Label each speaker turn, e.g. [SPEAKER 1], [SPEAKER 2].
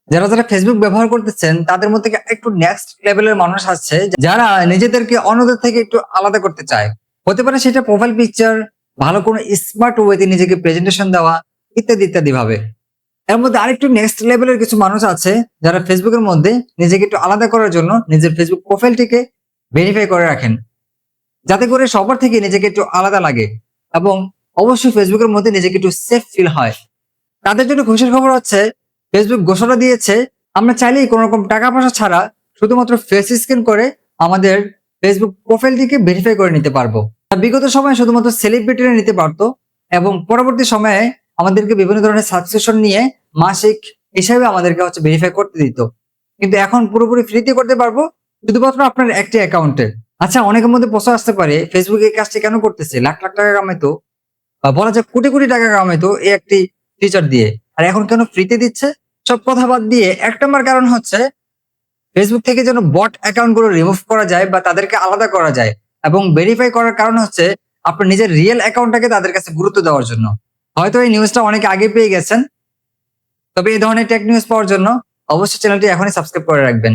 [SPEAKER 1] যারা যারা ফেসবুক ব্যবহার করতেছেন তাদের মধ্যে একটু নেক্সট লেভেলের মানুষ আছে যারা নিজেদেরকে অন্যদের থেকে একটু আলাদা করতে চায়। হতে পারে সেটা প্রোফাইল পিকচার, ভালো কোনো স্মার্ট ওয়েতে নিজেকে প্রেজেন্টেশন দেওয়া, ইত্যাদি ইত্যাদি ভাবে। এর মধ্যে আরেকটু নেক্সট লেভেলের কিছু মানুষ আছে যারা ফেসবুকের মধ্যে নিজেকে একটু আলাদা করার জন্য নিজের ফেসবুক প্রোফাইলটিকে ভেরিফাই করে রাখেন, যাতে করে সবার থেকে নিজেকে একটু আলাদা লাগে এবং অবশ্যই ফেসবুকের মধ্যে নিজেকে একটু সেফ ফিল হয়। তাদের জন্য খুশির খবর হচ্ছে ফেসবুক ঘোষণা দিয়েছে আমরা চাইলেই কোনো রকম টাকা পয়সা ছাড়া শুধুমাত্র ফেস স্ক্যান করে আমাদের ফেসবুক প্রোফাইলটিকে ভেরিফাই করে নিতে পারবো। বিগত সময়ে শুধুমাত্র সেলিব্রিটিরা নিতে পারতো এবং পরবর্তী সময়ে আমাদেরকে বিভিন্ন ধরনের সাবস্ক্রিপশন নিয়ে মাসিক হিসাবে আমাদেরকে ভেরিফাই করতে দিত, কিন্তু এখন পুরোপুরি ফ্রিতে করতে পারবো শুধুমাত্র আপনার একটি অ্যাকাউন্টে। আচ্ছা, অনেকের মধ্যে প্রশ্ন আসতে পারে ফেসবুক এই কাজটি কেন করতেছে? লাখ লাখ টাকা কামাইতো বা বলা যায় কোটি কোটি টাকা কামাইতো এই একটি ফিচার দিয়ে, আর এখন কেন ফ্রিতে দিচ্ছে? সব কথা বাদ দিয়ে এক নম্বর কারণ হচ্ছে ফেসবুক থেকে যেন বট অ্যাকাউন্ট গুলো রিমুভ করা যায় বা তাদেরকে আলাদা করা যায়, এবং ভেরিফাই করার কারণ হচ্ছে আপনার নিজের রিয়েল অ্যাকাউন্টটাকে তাদের কাছে গুরুত্ব দেওয়ার জন্য। হয়তো এই নিউজটা অনেকে আগে পেয়ে গেছেন, তবে এই ধরনের টেক নিউজ পাওয়ার জন্য অবশ্যই চ্যানেলটি এখনই সাবস্ক্রাইব করে রাখবেন।